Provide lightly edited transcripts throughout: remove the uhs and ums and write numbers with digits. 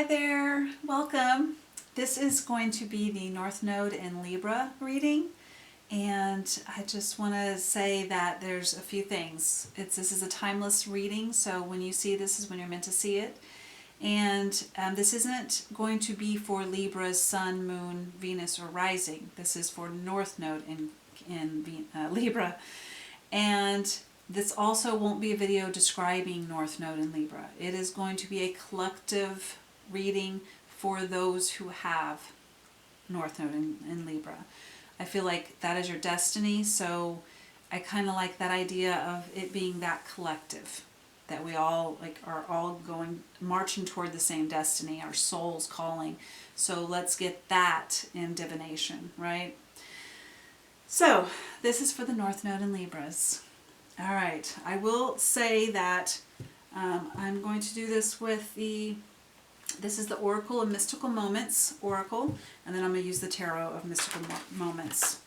Hi there, welcome. This is going to be the North Node in Libra reading, and I just want to say that there's a few things. This is a timeless reading, so when you see this is when you're meant to see it. And this isn't going to be for Libra's Sun, Moon, Venus, or Rising. This is for North Node in Libra. And this also won't be a video describing North Node in Libra. It is going to be a collective reading for those who have North Node in Libra. I feel like that is your destiny, so I kind of like that idea of it being that collective, that we all are all marching toward the same destiny, our soul's calling. So let's get that in divination, right? So this is for the North Node in Libras. All right, I will say that I'm going to do this with this is the Oracle of Mystical Moments Oracle, and then I'm going to use the Tarot of Mystical Moments.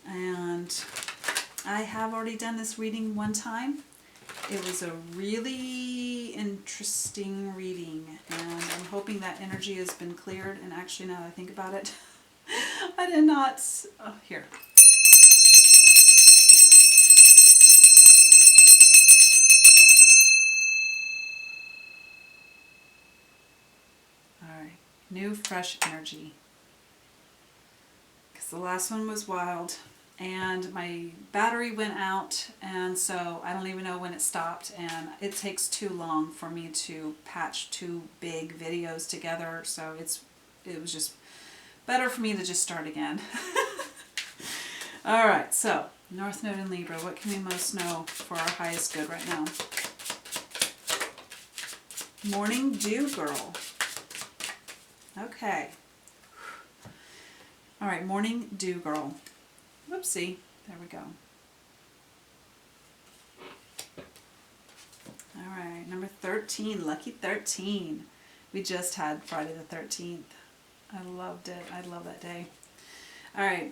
And I have already done this reading one time. It was a really interesting reading, and I'm hoping that energy has been cleared. And actually, now that I think about it, I did not. Oh, here. Alright, new fresh energy. Because the last one was wild and my battery went out, and so I don't even know when it stopped, and it takes too long for me to patch two big videos together, so it was just better for me to just start again. Alright, so North Node in Libra, what can we most know for our highest good right now? Morning Dew Girl. Okay. All right, Morning Dew Girl. Whoopsie. There we go. All right, number 13, lucky 13. We just had Friday the 13th. I loved it. I love that day. All right.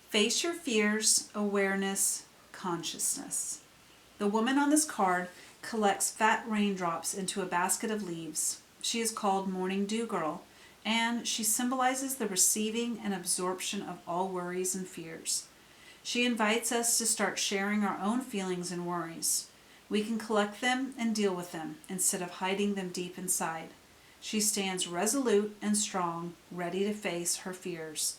Face your fears, awareness, consciousness. The woman on this card collects fat raindrops into a basket of leaves. She is called Morning Dew Girl, and she symbolizes the receiving and absorption of all worries and fears. She invites us to start sharing our own feelings and worries. We can collect them and deal with them instead of hiding them deep inside. She stands resolute and strong, ready to face her fears.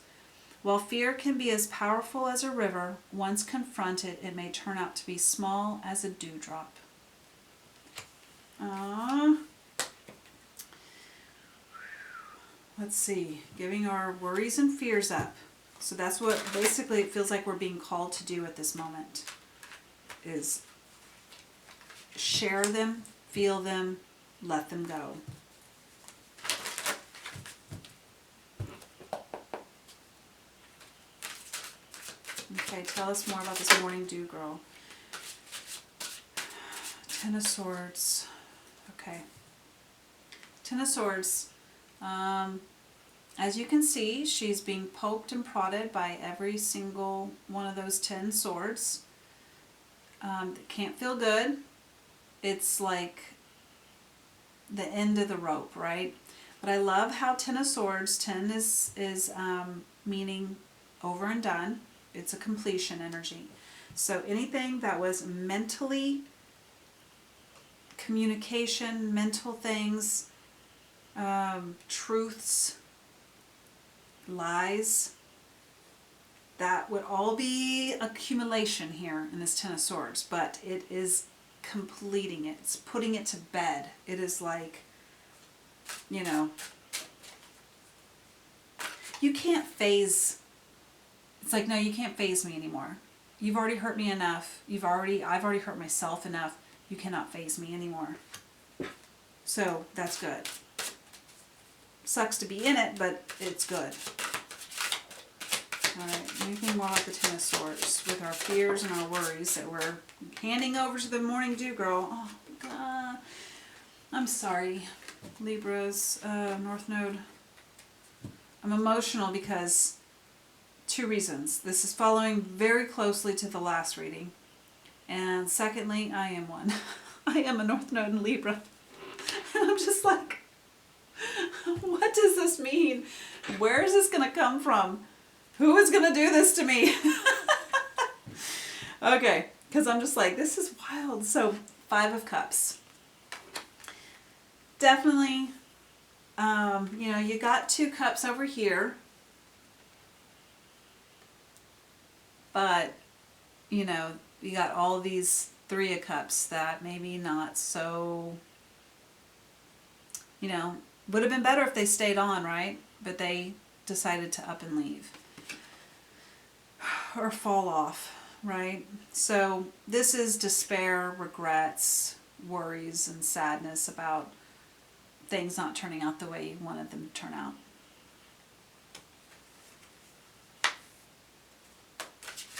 While fear can be as powerful as a river, once confronted, it may turn out to be small as a dewdrop. Let's see, giving our worries and fears up. So that's what basically it feels like we're being called to do at this moment, is share them, feel them, let them go. Okay, tell us more about this Morning Dew Girl. Ten of Swords. Okay. Ten of Swords. As you can see, she's being poked and prodded by every single one of those 10 swords. It can't feel good. It's like the end of the rope, right? But I love how 10 of Swords, 10 is meaning over and done. It's a completion energy. So anything that was mentally, communication, mental things, truths, lies, that would all be accumulation here in this Ten of Swords, but it is completing it. It's putting it to bed. It is like, you know, you can't phase. It's like, no, you can't phase me anymore. You've already hurt me enough. I've already hurt myself enough. You cannot phase me anymore. So that's good. Sucks to be in it, but it's good. All right, anything more about the Ten of Swords with our fears and our worries that we're handing over to the Morning Dew Girl. Oh, God. I'm sorry, Libra's North Node. I'm emotional because two reasons. This is following very closely to the last reading. And secondly, I am one. I am a North Node in Libra. And I'm just Where is this going to come from? Who is going to do this to me? Okay, because I'm just like, this is wild. So 5 of Cups. Definitely, you know, you got 2 cups over here. But, you know, you got all these 3 of Cups that maybe not so, you know, would have been better if they stayed on, right? But they decided to up and leave. Or fall off, right? So this is despair, regrets, worries, and sadness about things not turning out the way you wanted them to turn out.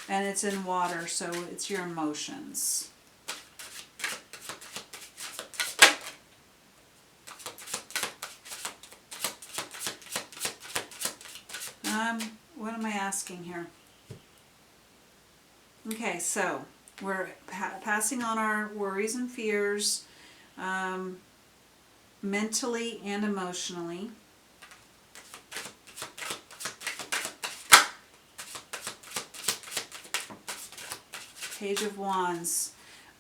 And it's in water, so it's your emotions. What am I asking here? Okay, so we're passing on our worries and fears, mentally and emotionally. Page of Wands.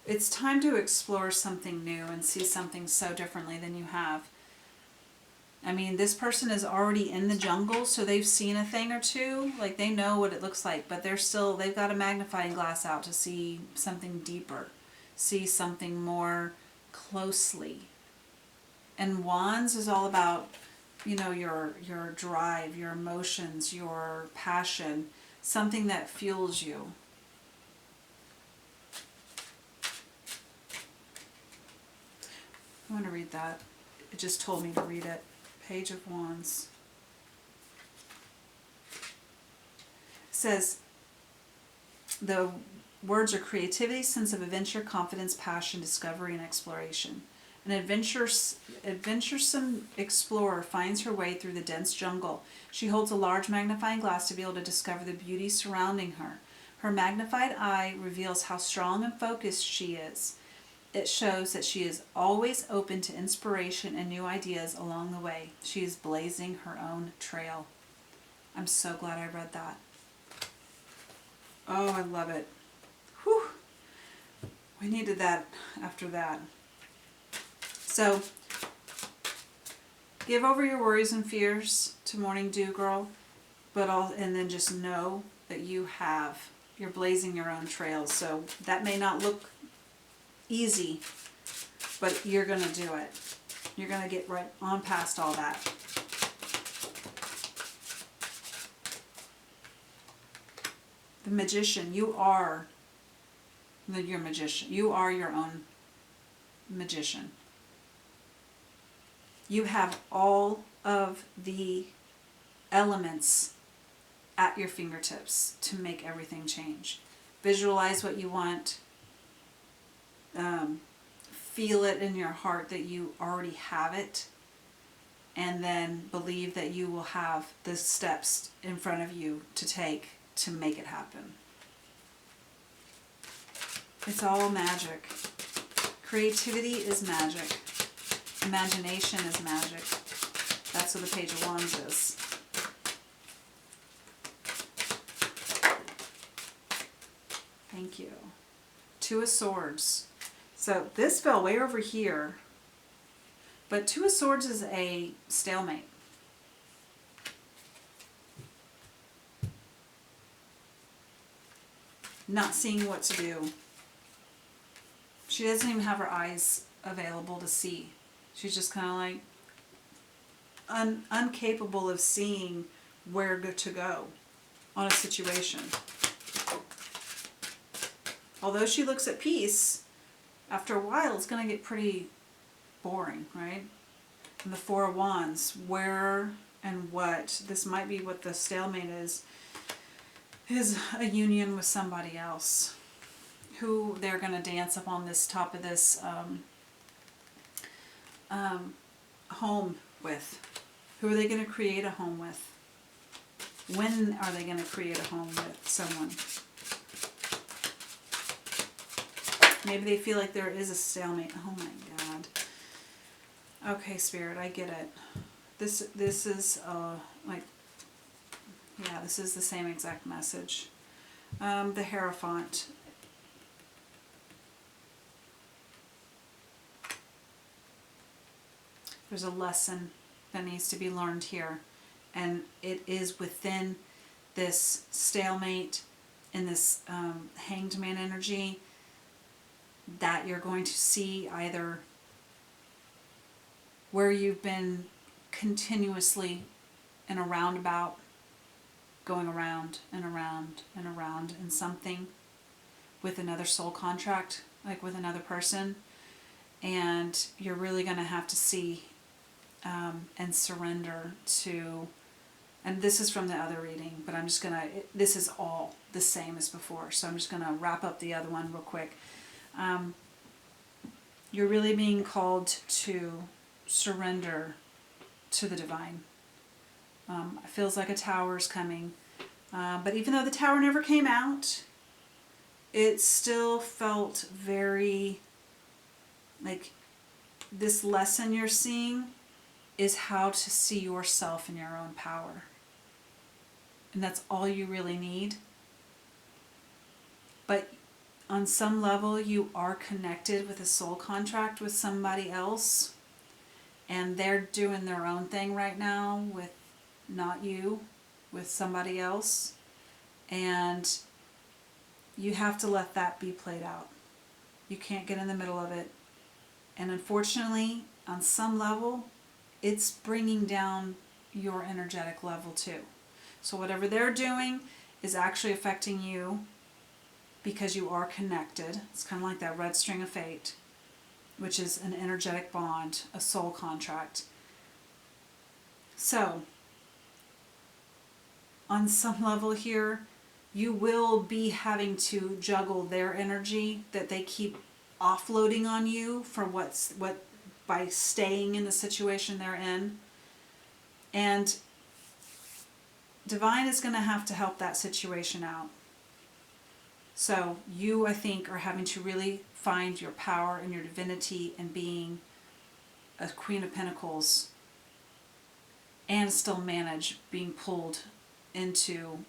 It's time to explore something new and see something so differently than you have. I mean, this person is already in the jungle, so they've seen a thing or two. Like, they know what it looks like, but they've got a magnifying glass out to see something deeper, see something more closely. And Wands is all about, you know, your drive, your emotions, your passion, something that fuels you. I want to read that. It just told me to read it. Page of Wands. It says, the words are creativity, sense of adventure, confidence, passion, discovery, and exploration. An adventuresome explorer finds her way through the dense jungle. She holds a large magnifying glass to be able to discover the beauty surrounding her. Her magnified eye reveals how strong and focused she is. It shows that she is always open to inspiration and new ideas along the way. She is blazing her own trail. I'm so glad I read that. Oh, I love it. Whew. We needed that after that. So, give over your worries and fears to Morning Dew Girl, and then just know that you're blazing your own trail. So that may not look easy, but you're going to do it. You're going to get right on past all that. The Magician. You are your magician. You are your own magician. You have all of the elements at your fingertips to make everything change. Visualize what you want. Feel it in your heart that you already have it, and then believe that you will have the steps in front of you to take to make it happen. It's all magic. Creativity is magic. Imagination is magic. That's what the Page of Wands is. Thank you. 2 of Swords. So this fell way over here, but 2 of Swords is a stalemate. Not seeing what to do. She doesn't even have her eyes available to see. She's just kind of like incapable of seeing where to go on a situation. Although she looks at peace, after a while it's going to get pretty boring, right? And the 4 of Wands, where and what, this might be what the stalemate is a union with somebody else who they're going to dance up on this top of this home with. Who are they going to create a home with? When are they going to create a home with someone? Maybe they feel like there is a stalemate. Oh my God. Okay, Spirit, I get it. This is like Yeah, this is the same exact message. The Hierophant. There's a lesson that needs to be learned here. And it is within this stalemate, in this hanged man energy, that you're going to see either where you've been continuously in a roundabout, going around and around and around in something with another soul contract, like with another person, and you're really going to have to see and surrender to, and this is from the other reading, but I'm just going to, this is all the same as before, so I'm just going to wrap up the other one real quick. You're really being called to surrender to the divine. It feels like a tower's coming, but even though the tower never came out, it still felt very like this lesson you're seeing is how to see yourself in your own power. And that's all you really need. But on some level, you are connected with a soul contract with somebody else, and they're doing their own thing right now with not you, with somebody else. And you have to let that be played out. You can't get in the middle of it. And unfortunately, on some level, it's bringing down your energetic level too. So whatever they're doing is actually affecting you because you are connected. It's kind of like that red string of fate, which is an energetic bond, a soul contract. So, on some level here, you will be having to juggle their energy that they keep offloading on you for what by staying in the situation they're in. And divine is going to have to help that situation out. So you, I think, are having to really find your power and your divinity and being a Queen of Pentacles and still manage being pulled into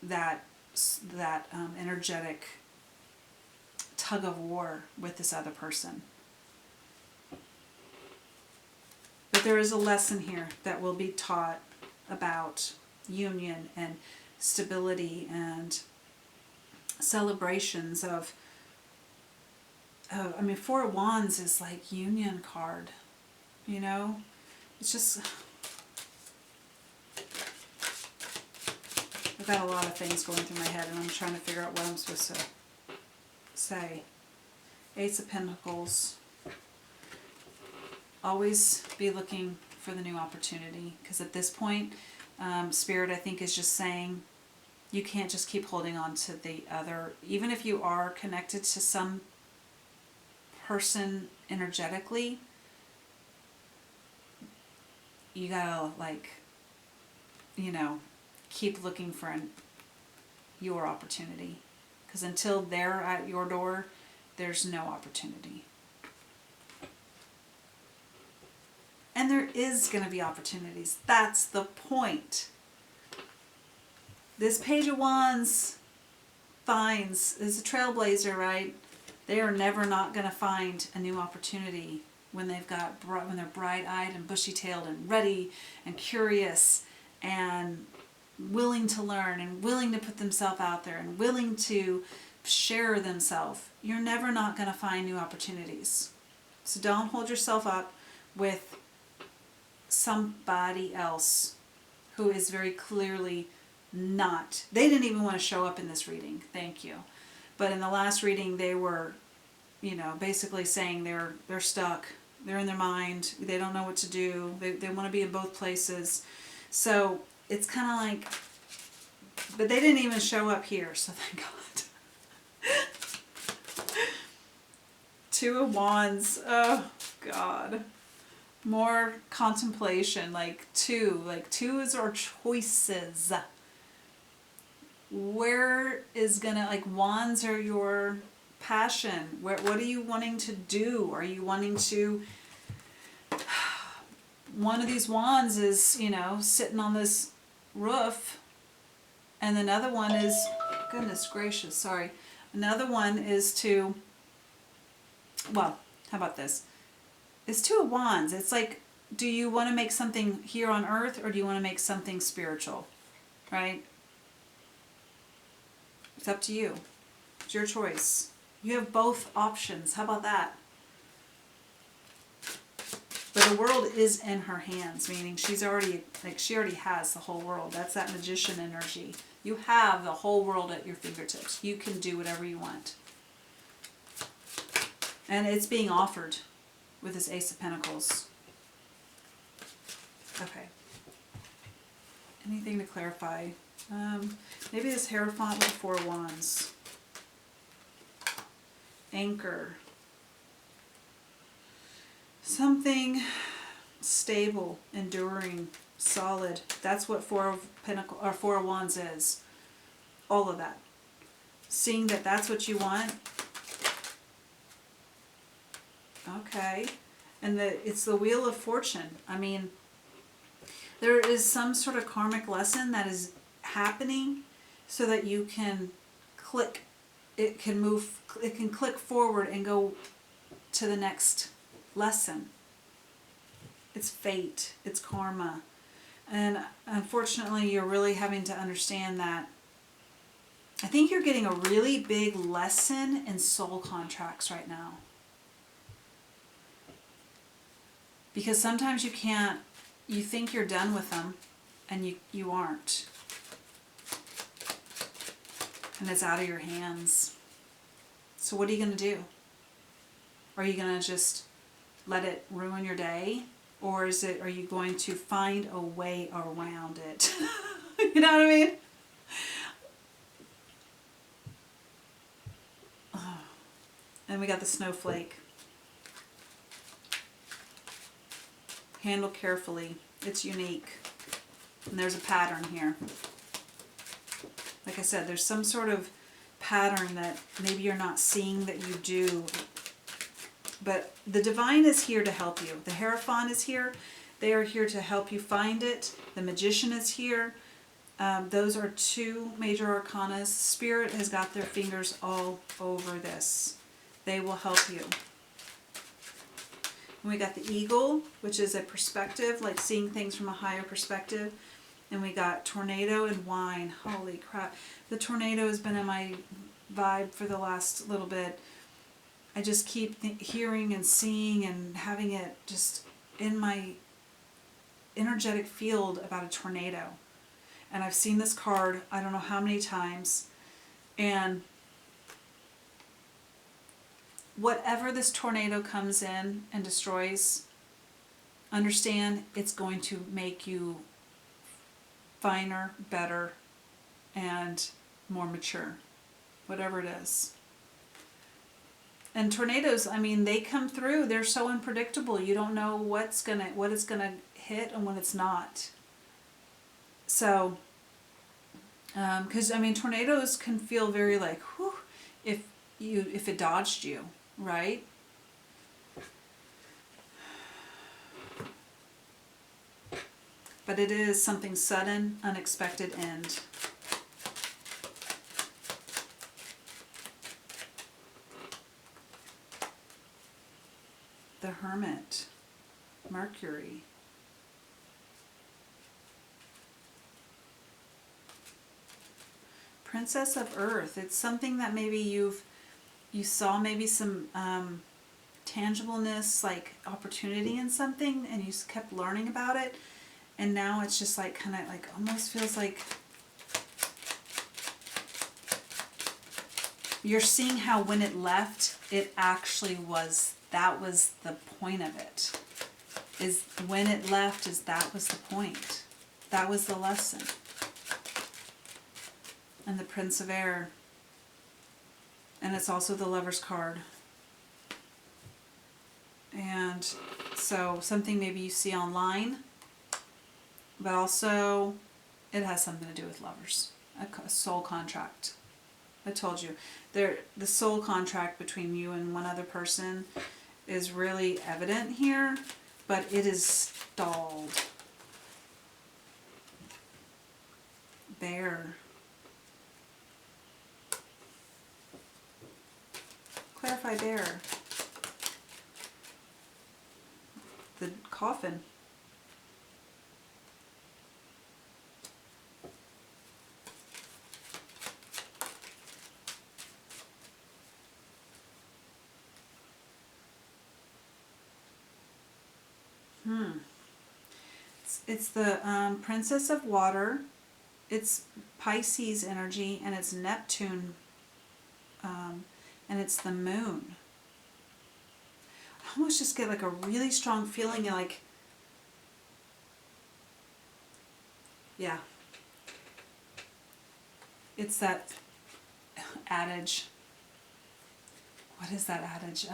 that energetic tug of war with this other person. But there is a lesson here that will be taught about union and stability and celebrations of, I mean, Four of Wands is like union card, you know? It's just, I've got a lot of things going through my head and I'm trying to figure out what I'm supposed to say. Ace of Pentacles. Always be looking for the new opportunity, because at this point, Spirit, I think, is just saying you can't just keep holding on to the other. Even if you are connected to some person energetically, you gotta, like, you know, keep looking for your opportunity, because until they're at your door, there's no opportunity. And there is going to be opportunities. That's the point. This Page of Wands is a trailblazer, right? They are never not going to find a new opportunity when they're bright-eyed and bushy-tailed and ready and curious and willing to learn and willing to put themselves out there and willing to share themselves. You're never not going to find new opportunities. So don't hold yourself up with somebody else who is very clearly not. They didn't even want to show up in this reading. Thank you. But in the last reading, they were, you know, basically saying they're stuck. They're in their mind. They don't know what to do. They want to be in both places. So it's kind of like, but they didn't even show up here, so thank God. Two of Wands. Oh, God. More contemplation, like twos are choices. Where is gonna, like, wands are your passion. What are you wanting to do? Are you wanting to, one of these wands is, you know, sitting on this roof And another one is, goodness gracious, sorry. Another one is to, well, how about this? It's Two of Wands. It's like, do you want to make something here on earth or do you want to make something spiritual? Right? It's up to you. It's your choice. You have both options. How about that? But the world is in her hands, meaning she already has the whole world. That's that magician energy. You have the whole world at your fingertips. You can do whatever you want. And it's being offered with this Ace of Pentacles. Okay. Anything to clarify? Maybe this Hierophant with the Four of Wands. Anchor. Something stable, enduring, solid. That's what Four of Wands is. All of that. Seeing that that's what you want. Okay. And it's the Wheel of Fortune. I mean, there is some sort of karmic lesson that is happening so that you can click. It can click forward and go to the next lesson. It's fate. It's karma. And unfortunately, you're really having to understand that. I think you're getting a really big lesson in soul contracts right now. Because sometimes you think you're done with them, and you aren't. And it's out of your hands. So what are you going to do? Are you going to just let it ruin your day? Or are you going to find a way around it? You know what I mean? Oh. And we got the Snowflake. Handle carefully. It's unique. And there's a pattern here. Like I said, there's some sort of pattern that maybe you're not seeing that you do. But the Divine is here to help you. The Hierophant is here. They are here to help you find it. The Magician is here. Those are two major arcanas. Spirit has got their fingers all over this. They will help you. And we got the Eagle, which is a perspective, like seeing things from a higher perspective. And we got Tornado and Wine. Holy crap. The tornado has been in my vibe for the last little bit. I just keep hearing and seeing and having it just in my energetic field about a tornado. And I've seen this card I don't know how many times. And whatever this tornado comes in and destroys, understand it's going to make you finer, better, and more mature. Whatever it is. And tornadoes, I mean, they come through. They're so unpredictable. You don't know what it's gonna hit and when it's not. So, because I mean, tornadoes can feel very like, whew, if it dodged you, right? But it is something sudden, unexpected end. The Hermit, Mercury. Princess of Earth. It's something that maybe you saw maybe some tangibleness, like opportunity in something, and you kept learning about it, and now it's just like kind of like almost feels like you're seeing how when it left, it actually was. That was the point of it. Is when it left, that was the point. That was the lesson. And the Prince of Air. And it's also the Lover's card. And so something maybe you see online, but also it has something to do with lovers. A soul contract. I told you. The soul contract between you and one other person is really evident here, but it is stalled. Bear. clarify there? The coffin. It's the Princess of Water. It's Pisces energy, and it's Neptune, and it's the moon. I almost just get like a really strong feeling like, yeah, it's that adage. What is that adage?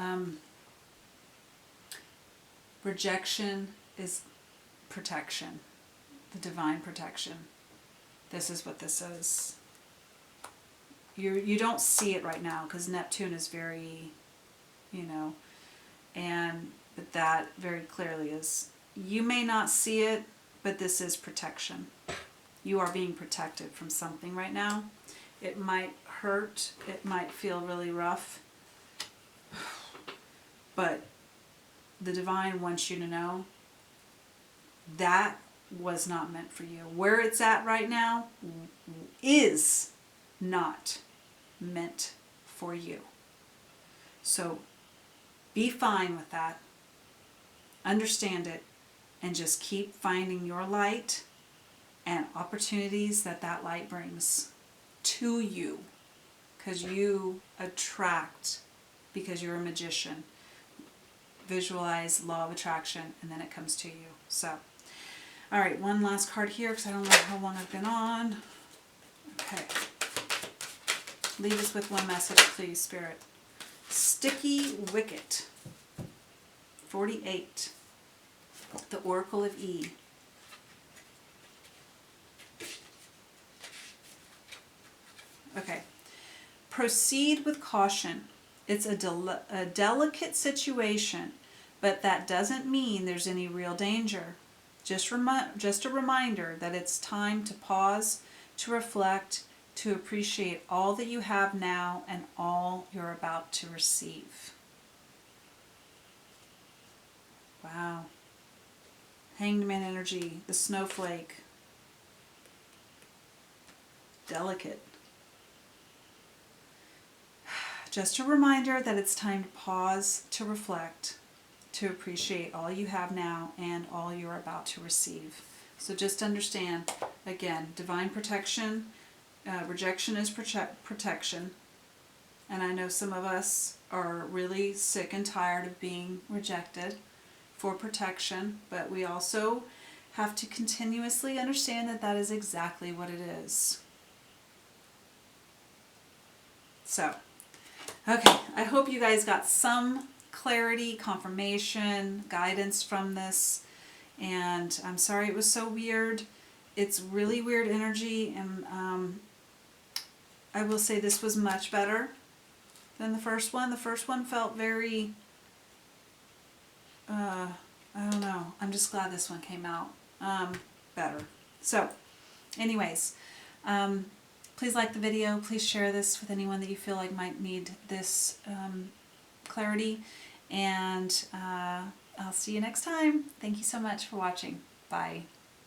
Rejection is protection, the divine protection. This is what this is. You don't see it right now because Neptune is very, but that very clearly is. You may not see it, but this is protection. You are being protected from something right now. It might hurt. It might feel really rough. But the divine wants you to know that was not meant for you. Where it's at right now is not meant for you. So be fine with that. Understand it, and just keep finding your light and opportunities that light brings to you, because you attract, because you're a magician. Visualize law of attraction, and then it comes to you. So, all right, one last card here because I don't know how long I've been on. Okay. Leave us with one message, please, Spirit. Sticky Wicket. 48. The Oracle of E. Okay. Proceed with caution. It's a delicate situation, but that doesn't mean there's any real danger. Just a reminder that it's time to pause, to reflect, to appreciate all that you have now and all you're about to receive. Wow. Hanged Man energy, the snowflake. Delicate. Just a reminder that it's time to pause, to reflect, to appreciate all you have now and all you're about to receive. So just understand, again, divine protection, rejection is protection. And I know some of us are really sick and tired of being rejected for protection, but we also have to continuously understand that that is exactly what it is. So, okay, I hope you guys got some clarity, confirmation, guidance from this. And I'm sorry it was so weird. It's really weird energy, and I will say this was much better than the first one. The first one felt very, I don't know. I'm just glad this one came out better. So, anyways, please like the video. Please share this with anyone that you feel like might need this clarity. And I'll see you next time. Thank you so much for watching. Bye.